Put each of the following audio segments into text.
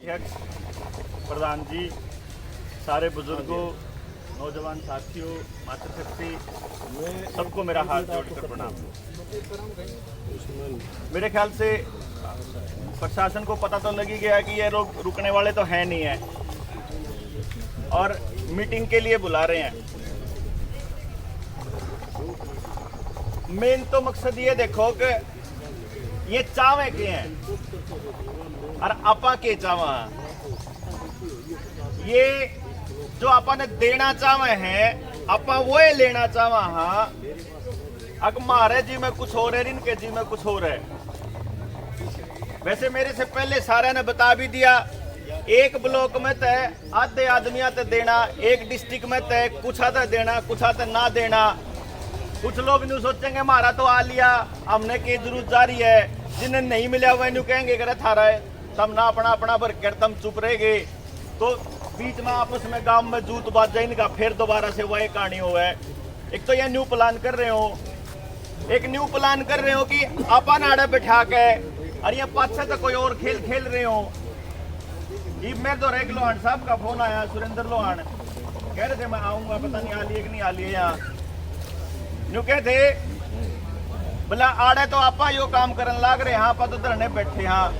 अध्यक्ष, प्रधान जी, सारे बुजुर्गों, नौजवान साथियों, मातृशक्ति, सबको मेरा हाथ जोड़कर प्रणाम। मेरे ख्याल से प्रशासन को पता तो लग ही गया कि ये लोग रुकने वाले तो हैं नहीं है और मीटिंग के लिए बुला रहे हैं। मेन तो मकसद ये देखो कि ये चावे के हैं और आपा के चावा, ये जो आपा ने देना चावे हैं आपा वो लेना चावा। हाँ, अग मारे जी में कुछ हो रहा है, इनके जी में कुछ हो रहा है। वैसे मेरे से पहले सारे ने बता भी दिया, एक ब्लॉक में तय आधे आदमियां ते देना, एक डिस्ट्रिक्ट में तय कुछ आधा देना, कुछ आधा ना देना। कुछ लोग न्यू सोचेंगे हमारा तो आ लिया, हमने की जरूरत जारी है, जिन्हें नहीं मिला वह न्यू कहेंगे करे थारा है, तम ना अपना अपना भर कर तम चुप रहेगे। तो बीच में आपस में गांव में जूत बाज जाए इनका, फिर दोबारा से वही कहानी हो है। एक तो ये न्यू प्लान कर रहे हो, एक न्यू प्लान कर रहे हो कि आपा नाड़े बैठा के और ये पाछे तो कोई और खेल खेल रहे हो। मेरे तो एक लोहान साहब का फोन आया, सुरेंद्र लोहान कह रहे थे मैं आऊंगा, पता नहीं आ लिए कि नहीं आ लिए। यहाँ न्यू कहते बोला आड़े तो आपा यो काम करन लाग रहे, हाँ तो धरने बैठे। हाँ,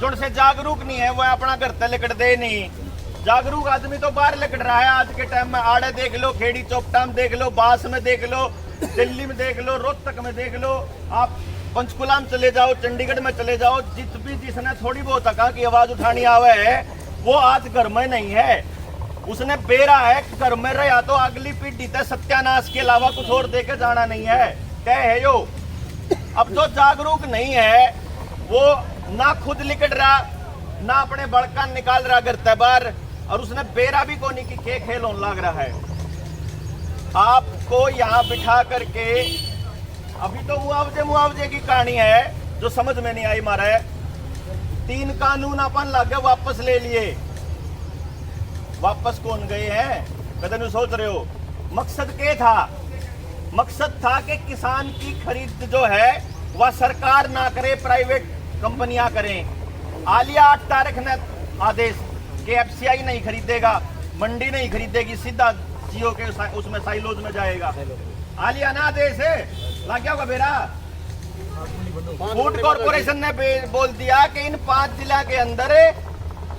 जुड़ से जागरूक नहीं है वो अपना घर तक लिकट दे नहीं। जागरूक आदमी तो बाहर लिकट रहा है आज के टाइम में। आड़े देख लो, खेड़ी चौपटा में देख लो, बास में देख लो, दिल्ली में देख लो, रोहतक में देख लो, आप पंचकुला में चले जाओ, चंडीगढ़ में चले जाओ, जिसने थोड़ी बहुत हका की आवाज उठानी आवे है वो आज घर में नहीं है। उसने बेरा है घर में रहा तो अगली पीढ़ी तक सत्यानाश के अलावा कुछ और देके जाना नहीं है। क्या है यो? अब जो जागरूक नहीं है वो ना खुद लिकट रहा, ना अपने बड़का निकाल रहा घर बार, और उसने बेरा भी को नहीं कि के खेल होने लग रहा है। आपको यहाँ बिठा करके अभी तो मुआवजे की कहानी है जो समझ में नहीं आई। मारा 3 कानून अपन लागे वापस ले लिए। वापस कौन गए हैं कदम सोच रहे हो? मकसद क्या था? मकसद था कि किसान की खरीद जो है वह सरकार ना करे, प्राइवेट कंपनियां करें। आलिया 8 तारीख ने आदेश कि एफसीआई नहीं खरीदेगा, मंडी नहीं खरीदेगी, सीधा जियो के उसमें साइलोज में जाएगा। आलिया ना आदेश है, लग गया होगा बेरा। फूड कॉर्पोरेशन ने बोल दिया कि इन 5 जिला के अंदर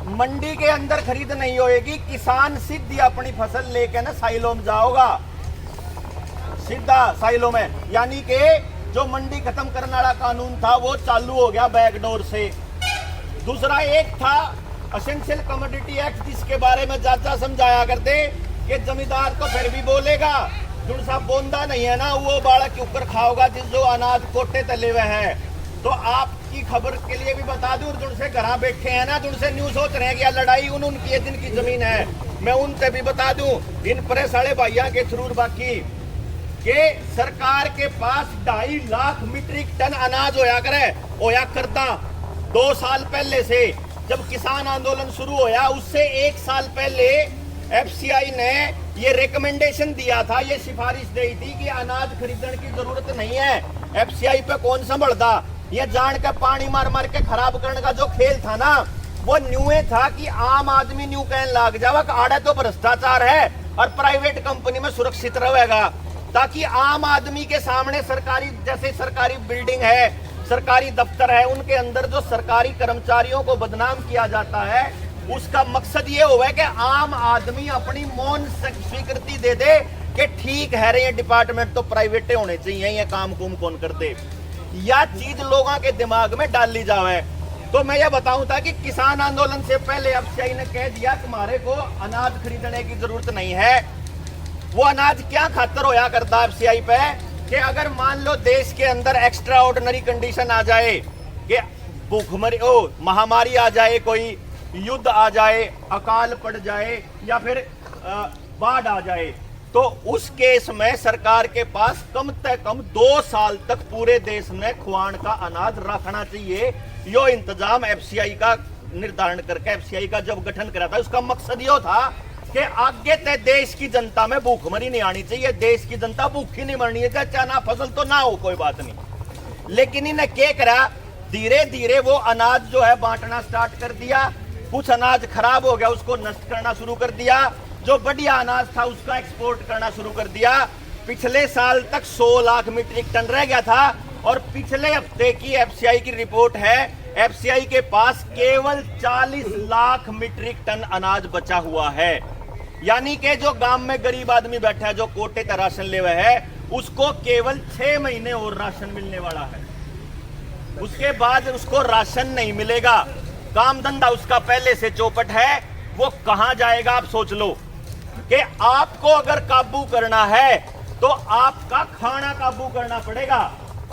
मंडी के अंदर खरीद नहीं होएगी, किसान सीधी अपनी फसल लेके ना साइलो में जाओगा, सीधा साइलो में। यानी कि जो मंडी खत्म करने वाला कानून था वो चालू हो गया बैकडोर से। दूसरा एक था एसेंशियल कमोडिटी एक्ट, जिसके बारे में चाचा समझाया करते कि जमींदार तो फिर भी बोलेगा, जो साहब बोंदा नहीं है ना वो बालक के ऊपर खाओगा जिस जो अनाज कोटे तले हुए हैं। तो आपकी खबर के लिए भी बता दूं, जिनसे घर बैठे हैं ना, जिनसे न्यूज सोच रहे हैं कि लड़ाई उनकी जिनकी जमीन है, मैं उनसे भी बता दूं, इन प्रेस वाले भाइयों के थ्रू बाकी कि सरकार के पास 2.5 लाख मीट्रिक टन अनाज होया करता 2 साल पहले से। जब किसान आंदोलन शुरू होया उससे 1 साल पहले एफसीआई ने ये रिकमेंडेशन दिया था, ये सिफारिश दी थी कि अनाज खरीदने की जरूरत नहीं है। एफसीआई पे कौन संभलता? ये जान के पानी मार मार के खराब करने का जो खेल था ना, वो न्यूए था कि आम आदमी न्यू कहने लग जावा कि आड़े तो भ्रष्टाचार है और प्राइवेट कंपनी में सुरक्षित रहेगा, ताकि आम आदमी के सामने सरकारी, जैसे सरकारी बिल्डिंग है, सरकारी दफ्तर है, उनके अंदर जो सरकारी कर्मचारियों को बदनाम किया जाता है, उसका मकसद ये हुआ है कि आम आदमी अपनी मौन स्वीकृति दे दे कि ठीक है रे ये डिपार्टमेंट तो प्राइवेट होने चाहिए, ये काम कुम कौन करते। यह चीज लोगों के दिमाग में डाल ली जाए। तो मैं ये बताऊं था कि किसान आंदोलन से पहले एफसीआई ने कह दिया कि हमारे को अनाज खरीदने की जरूरत नहीं है। वो अनाज क्या खातर होया करता एफसीआई पे कि अगर मान लो देश के अंदर एक्स्ट्रा ऑर्डिनरी कंडीशन आ जाए, कि भूखमरी महामारी आ जाए, कोई युद्ध आ जाए, अकाल पड़ जाए या फिर बाढ़ आ जाए, तो उस केस में सरकार के पास कम से कम 2 साल तक पूरे देश में खुआन का अनाज रखना चाहिए। यो इंतजाम एफसीआई का निर्धारण करके एफसीआई का जब गठन करा था, उसका मकसद यो था कि आगे तय देश की जनता में भूखमरी नहीं आनी चाहिए, देश की जनता भूखी नहीं मरनी है, चाहे ना फसल तो ना हो कोई बात नहीं। लेकिन इन्हें क्या करा, धीरे धीरे वो अनाज जो है बांटना स्टार्ट कर दिया। कुछ अनाज खराब हो गया उसको नष्ट करना शुरू कर दिया, जो बढ़िया अनाज था उसका एक्सपोर्ट करना शुरू कर दिया। पिछले साल तक 100 लाख मीट्रिक टन रह गया था और पिछले हफ्ते की एफसीआई की रिपोर्ट है, एफसीआई के पास केवल 40 लाख मीट्रिक टन अनाज बचा हुआ है। यानी कि जो गांव में गरीब आदमी बैठा है, जो कोटे का राशन ले हुआ है, उसको केवल 6 महीने और राशन मिलने वाला है। उसके बाद उसको राशन नहीं मिलेगा। काम धंधा उसका पहले से चौपट है, वो कहां जाएगा आप सोच लो। कि आपको अगर काबू करना है तो आपका खाना काबू करना पड़ेगा।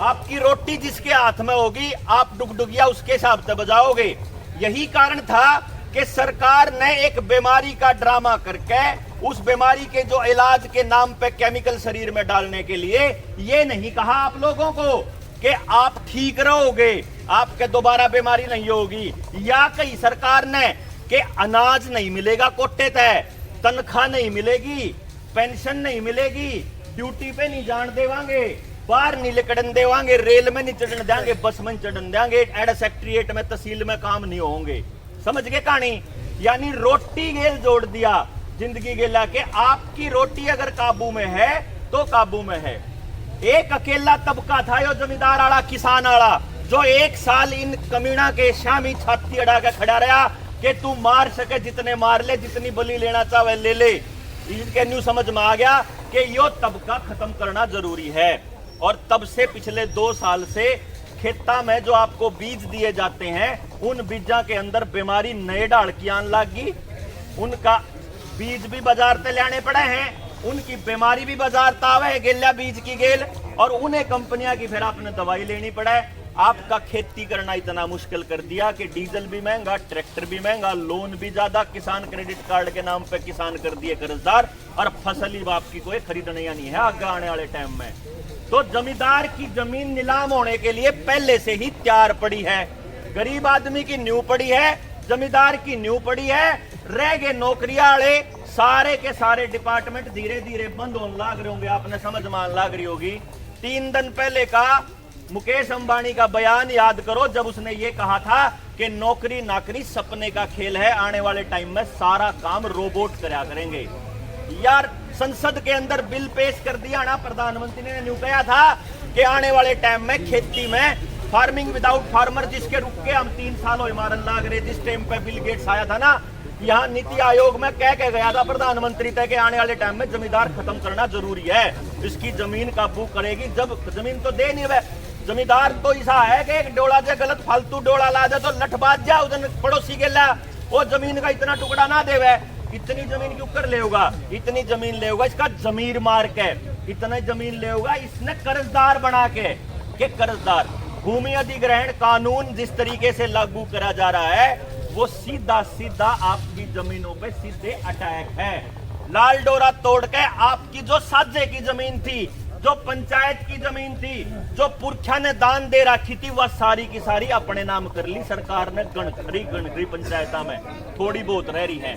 आपकी रोटी जिसके हाथ में होगी आप डुगडुगिया उसके हिसाब से बजाओगे। यही कारण था कि सरकार ने एक बीमारी का ड्रामा करके उस बीमारी के जो इलाज के नाम पे केमिकल शरीर में डालने के लिए ये नहीं कहा आप लोगों को कि आप ठीक रहोगे, आपके दोबारा बीमारी नहीं होगी। या कही सरकार ने कि अनाज नहीं मिलेगा कोटे तय, तनख्वाह नहीं मिलेगी, पेंशन नहीं मिलेगी, ड्यूटी पे नहीं जान देवांगे, बाहर नहीं निकलने देवांगे, रेल में नहीं चढ़ने देंगे, बस में नहीं चढ़ने देंगे, एड सेक्रेटरिएट में तहसील में काम नहीं होंगे। समझ गए कहानी? यानी रोटी गेल जोड़ दिया जिंदगी गेला के। आपकी रोटी अगर काबू में है तो काबू में है। एक अकेला तबका था यो जमींदार आला, किसान आला, जो 1 साल इन कमीना के शामी छाती अड़ा के खड़ा रहा कि तू मार सके जितने मार ले, जितनी बलि लेना चाहे ले ले। इनके न्यू समझ में आ गया कि यो तबका खत्म करना जरूरी है। और तब से पिछले 2 साल से खेता में जो आपको बीज दिए जाते हैं उन बीजा के अंदर बीमारी नए डाल की आन लगी। उनका बीज भी बाजार से लाने पड़े हैं, उनकी बीमारी भी बाजार तावे गेल्या बीज की गेल, और उन्हें कंपनियां की फिर आपने दवाई लेनी पड़े। आपका खेती करना इतना मुश्किल कर दिया कि डीजल भी महंगा, ट्रैक्टर भी महंगा, लोन भी ज्यादा, किसान क्रेडिट कार्ड के नाम पे किसान कर दिए कर्जदार, और फसल ही आपकी कोई खरीदने नहीं है आगे आने वाले टाइम में। तो जमींदार की जमीन नीलाम होने के लिए पहले से ही तैयार पड़ी है। गरीब आदमी की न्यू पड़ी है, जमींदार की न्यू पड़ी है। रह गए नौकरियां वाले, सारे के सारे डिपार्टमेंट धीरे धीरे बंद होने लग रहे होंगे। आपने समझ मान लग रही होगी। 3 दिन पहले का मुकेश अंबानी का बयान याद करो, जब उसने ये कहा था कि नौकरी नाकरी सपने का खेल है, आने वाले टाइम में सारा काम रोबोट करा करेंगे। यार संसद के अंदर बिल पेश कर दिया ना प्रधानमंत्री ने न्यू कहा था कि आने वाले टाइम में खेती में फार्मिंग विदाउट फार्मर, जिसके रुक के हम 3 साल हो मारन लाग रहे। जिस टाइम पे बिल गेट्स आया था ना, यहाँ नीति आयोग में कह के गया था प्रधानमंत्री तक कि आने वाले टाइम में जमींदार खत्म करना जरूरी है। इसकी जमीन काबू करेगी। जब जमीन तो दे नहीं है जमींदार, तो ऐसा है कि एक डोला जे गलत फालतू डोला ला दे तो लठबाज जा उधर पड़ोसी के ला वो जमीन का इतना टुकड़ा ना देवे। इतनी जमीन क्यों कर ले होगा, इतनी जमीन ले होगा, इसका जमीर मार के इतना जमीन ले होगा। इसने कर्जदार बना के कर्जदार। भूमि अधिग्रहण कानून जिस तरीके से लागू करा जा रहा है वो सीधा सीधा आपकी जमीनों पे सीधे अटैक है। लाल डोरा तोड़ के आपकी जो साझे की जमीन थी, जो पंचायत की जमीन थी, जो पुरखा ने दान दे रखी थी, वह सारी की सारी अपने नाम कर ली सरकार ने। गणखरी पंचायत में थोड़ी बहुत रह रही है।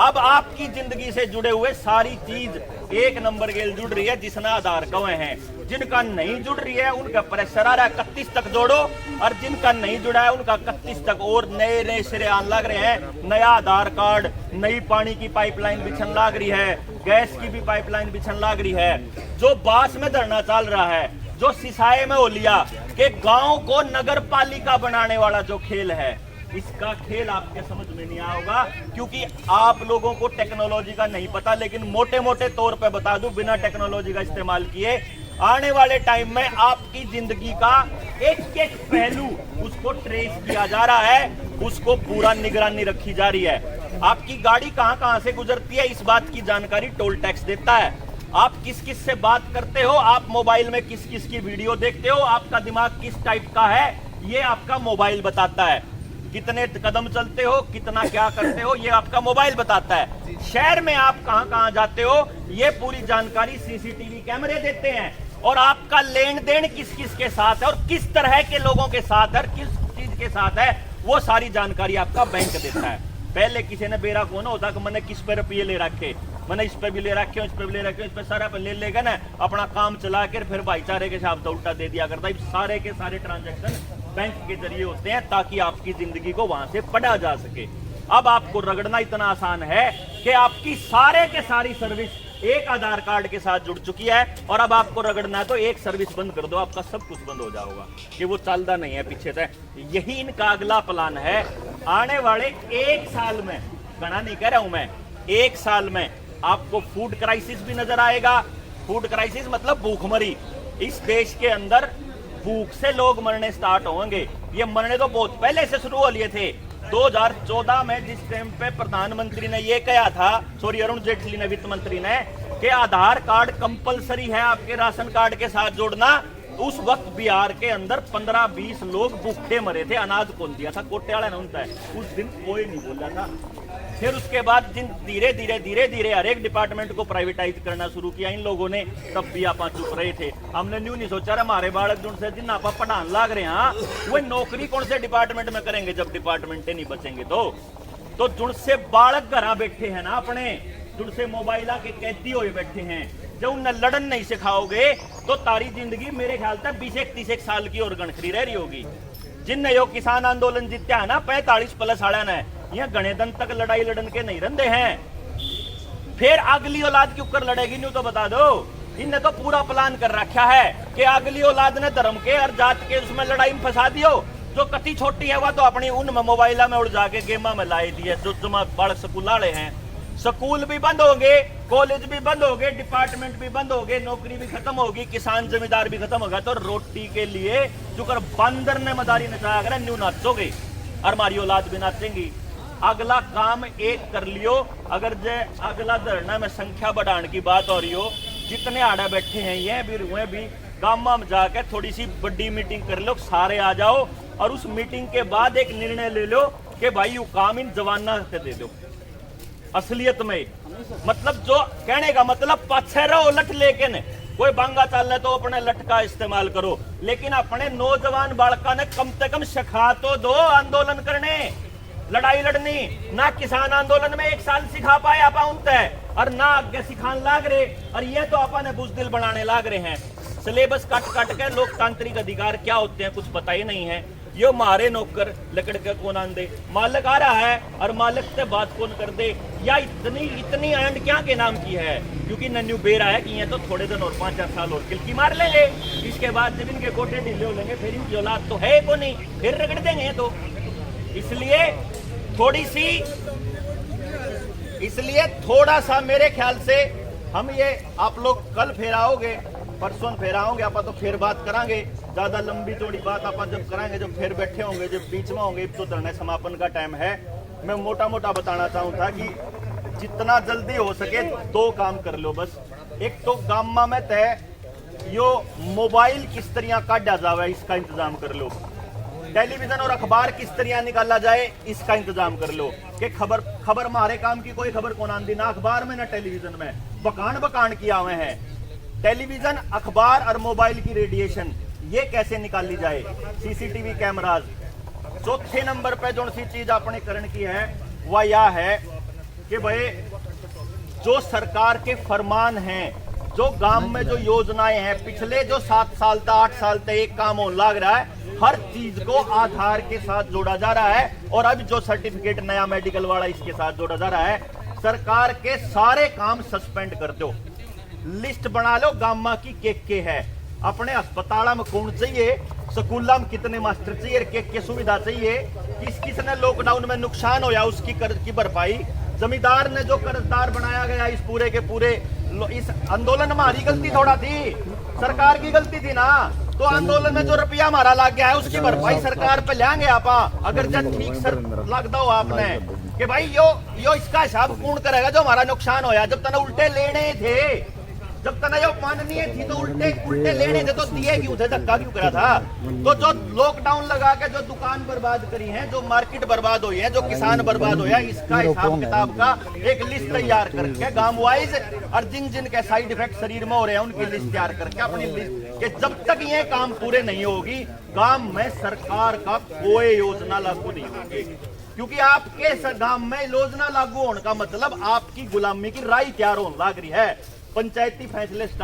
अब आपकी जिंदगी से जुड़े हुए सारी चीज 1 नंबर गेल जुड़ रही है, जिसने आधार कवे हैं। जिनका नहीं जुड़ रही है उनका प्रेशर आ रहा है 31 तक जोड़ो, और जिनका नहीं जुड़ा है उनका 31 तक और नए नए सिरे आने लग रहे हैं। नया आधार कार्ड, नई पानी की पाइपलाइन बिछन लग रही है, गैस की भी पाइपलाइन बिछन लग रही है। जो बास में धरना चल रहा है, जो सिसाए में हो लिया कि गांव को नगर पालिका बनाने वाला जो खेल है, इसका खेल आपके समझ में नहीं आएगा, क्योंकि आप लोगों को टेक्नोलॉजी का नहीं पता। लेकिन मोटे मोटे तौर पे बता दूं, बिना टेक्नोलॉजी का इस्तेमाल किए आने वाले टाइम में आपकी जिंदगी का एक एक पहलू उसको ट्रेस किया जा रहा है, उसको पूरा निगरानी रखी जा रही है। आपकी गाड़ी कहां कहां से गुजरती है इस बात की जानकारी टोल टैक्स देता है। आप किस किस से बात करते हो, आप मोबाइल में किस किस की वीडियो देखते हो, आपका दिमाग किस टाइप का है, ये आपका मोबाइल बताता है। कितने कदम चलते हो, कितना क्या करते हो, ये आपका मोबाइल बताता है। शहर में आप कहां कहां जाते हो, ये पूरी जानकारी सीसीटीवी कैमरे देते हैं। और आपका लेन देन किस किस के साथ है और किस तरह के लोगों के साथ है, किस चीज के साथ है, वो सारी जानकारी आपका बैंक देता है। पहले किसी ने बेरा को ना होता कि मैंने किस पे रुपये ले रखे, मैंने इस पे भी ले रखे हो, इस पे भी ले रखे हो, इस पे सारा पे ले लेगा ना, अपना काम चला कर फिर भाईचारे के हिसाब से उल्टा दे दिया करता है। सारे के सारे ट्रांजैक्शन बैंक के जरिए होते हैं ताकि आपकी जिंदगी को वहां से पढ़ा जा सके। अब आपको रगड़ना इतना आसान है कि आपकी सारे के सारी सर्विस एक आधार कार्ड के साथ जुड़ चुकी है, और अब आपको रगड़ना है तो एक सर्विस बंद कर दो, आपका सब कुछ बंद हो जाएगा कि वो चलता नहीं है पीछे से। यही इनका अगला प्लान है। आने वाले 1 साल में, गणा नहीं कह रहा हूं मैं, 1 साल में आपको फूड क्राइसिस भी नजर आएगा। फूड क्राइसिस मतलब भूखमरी। इस देश के अंदर भूख से लोग मरने स्टार्ट होंगे। ये मरने तो बहुत पहले से शुरू हो लिए थे। 2014 में जिस टाइम पे प्रधानमंत्री ने ये कहा था, सॉरी अरुण जेटली ने, वित्त मंत्री ने, कि आधार कार्ड कंपलसरी है आपके राशन कार्ड के साथ जोड़ना, उस वक्त बिहार के अंदर 15-20 लोग भूखे मरे थे। अनाज कौन दिया था? कोट्याला ने उनता है। उस दिन कोई नहीं बोला था। फिर उसके बाद जिन धीरे धीरे हर एक डिपार्टमेंट को प्राइवेटाइज करना शुरू किया इन लोगों ने, तब भी आप चुप रहे थे। हमने न्यू नहीं सोचा हमारे बालक जुन से जिन आप पढ़ान लाग रहे हैं वो नौकरी कौन से डिपार्टमेंट में करेंगे जब डिपार्टमेंट नहीं बचेंगे। तो जुन से बालक घर बैठे हैं ना अपने, जुन से मोबाइल के कैदी हुए बैठे हैं, जब उन्हें लड़न नहीं सिखाओगे तो तारी जिंदगी मेरे ख्याल से 20-30 साल की और गणखरी रह रही होगी। जिनने यो किसान आंदोलन जीत्या है ना 45+ आड़ा ने, यह गणे दिन तक लड़ाई लड़न के नहीं रंदे हैं। फिर अगली औलाद के ऊपर लड़ेगी नहीं तो बता दो। इनने तो पूरा प्लान कर रखा है कि अगली औलाद ने धर्म के और जात के उसमें लड़ाई में फंसा दियो। जो कति छोटी है वह तो अपनी उन मोबाइल में उड़ जाके गेमा में लाई दी है। जो बड़े स्कूल वाले हैं, स्कूल भी बंद हो गए, कॉलेज भी बंद हो गए, डिपार्टमेंट भी बंद हो गए, नौकरी भी खत्म होगी, किसान जमींदार भी खत्म होगा। तो रोटी के लिए जो कर बंदर ने मदारी नचाया अगर न्यू नाचोगे और हमारी औलाद भी नाचेंगी। अगला काम एक कर लियो। अगर जे अगला धरना में संख्या बढ़ाने की बात हो रही हो, जितने आड़ा बैठे हैं ये भी रुए भी गामा में जाकर थोड़ी सी बड़ी मीटिंग कर लो, सारे आ जाओ, और उस मीटिंग के बाद एक निर्णय ले लो कि भाई यू काम इन जवाना से दे दो। असलियत में मतलब जो कहने का मतलब पाछे रहो लठ लेके ने, कोई बांगा चल रहा तो अपने लठ का इस्तेमाल करो, लेकिन अपने नौजवान बालका ने कम से कम सिखा तो दो आंदोलन करने, लड़ाई लड़नी। ना किसान आंदोलन में 1 साल सिखा पाए आप उनते, और ना आगे सिखाने लाग रहे, और ये तो अपन बुजदिल बनाने लाग रहे हैं। सिलेबस काट के लोकतांत्रिक अधिकार क्या होते हैं कुछ पता ही नहीं है। यो मारे नौकर लकड़ के कौन आन दे, मालिक आ रहा है और मालिक से बात कौन कर दे, या इतनी एंड क्या के नाम की है, क्योंकि नन्यू बेरा है कि ये तो थोड़े दिन और 5-4 साल और किलकी मार लेंगे, इसके बाद जब इनके गोटे ढीले हो लेंगे फिर इनकी औलाद तो है को नहीं, फिर रगड़ देंगे। तो इसलिए थोड़ा सा मेरे ख्याल से हम ये आप लोग कल फेराओगे, परसों फेराओगे, आप तो फिर बात करांगे। ज्यादा लंबी चौड़ी बात आप जब कराएंगे, जब फिर बैठे होंगे, जब बीच में होंगे, तो धरने समापन का टाइम है। मैं मोटा बताना चाहूँगा कि जितना जल्दी हो सके 2 काम कर लो बस। एक तो गामा में तय यो मोबाइल किस तरह काटा जावे इसका इंतजाम कर लो, टेलीविजन और अखबार किस तरह निकाला जाए इसका इंतजाम कर लो। कि खबर हमारे काम की कोई खबर कौन आंदी, ना अखबार में ना टेलीविजन में, बकान किया हुए हैं। टेलीविजन, अखबार और मोबाइल की रेडिएशन ये कैसे निकाली जाए, सीसीटीवी कैमराज। चौथे नंबर पे जो सी चीज आपने करण की है वह यह है कि भाई जो सरकार के फरमान हैं, जो गांव में जो योजनाएं हैं, पिछले जो 7 साल तक 8 साल तक एक काम होने लग रहा है, हर चीज को आधार के साथ जोड़ा जा रहा है। और अब जो सर्टिफिकेट नया मेडिकल वाला इसके साथ जोड़ा जा रहा है। सरकार के सारे काम सस्पेंड कर दो, लिस्ट बना लो गामा की के है, अपने अस्पताल में कौन चाहिए, स्कूल में कितने मास्टर चाहिए, के सुविधा चाहिए, किस ने लॉकडाउन में नुकसान होया उसकी कर्ज की भरपाई, जमींदार ने जो कर्जदार बनाया गया इस पूरे के पूरे, इस आंदोलन में हमारी गलती थोड़ा थी, सरकार की गलती थी ना। तो आंदोलन में जो रुपया हमारा लग गया है उसकी भरपाई सरकार पे लेंगे आप। अगर जब ठीक सर लगता हो आपने कि भाई यो इसका हिसाब कौन करेगा जो हमारा नुकसान होया, जब तना उल्टे लेने थे, जब तना यो माननीय थी तो उल्टे लेने थे, तो दिए क्यों थे, धक्का क्यों करा था। तो जो लॉकडाउन लगा के जो दुकान बर्बाद करी है, जो मार्केट बर्बाद हुई है, जो किसान बर्बाद हुआ है, इसका हिसाब किताब का एक लिस्ट तैयार करके गांव वाइज, और जिन के साइड इफेक्ट शरीर में हो रहे हैं उनकी लिस्ट तैयार करके अपनी लिस्ट के जब तक ये काम पूरे नहीं होगी गांव में सरकार का कोई योजना लागू नहीं होगी। क्योंकि आपके गांव में योजना लागू होने का मतलब आपकी गुलामी की राय तैयार होने लग रही है। पंचायती फैसले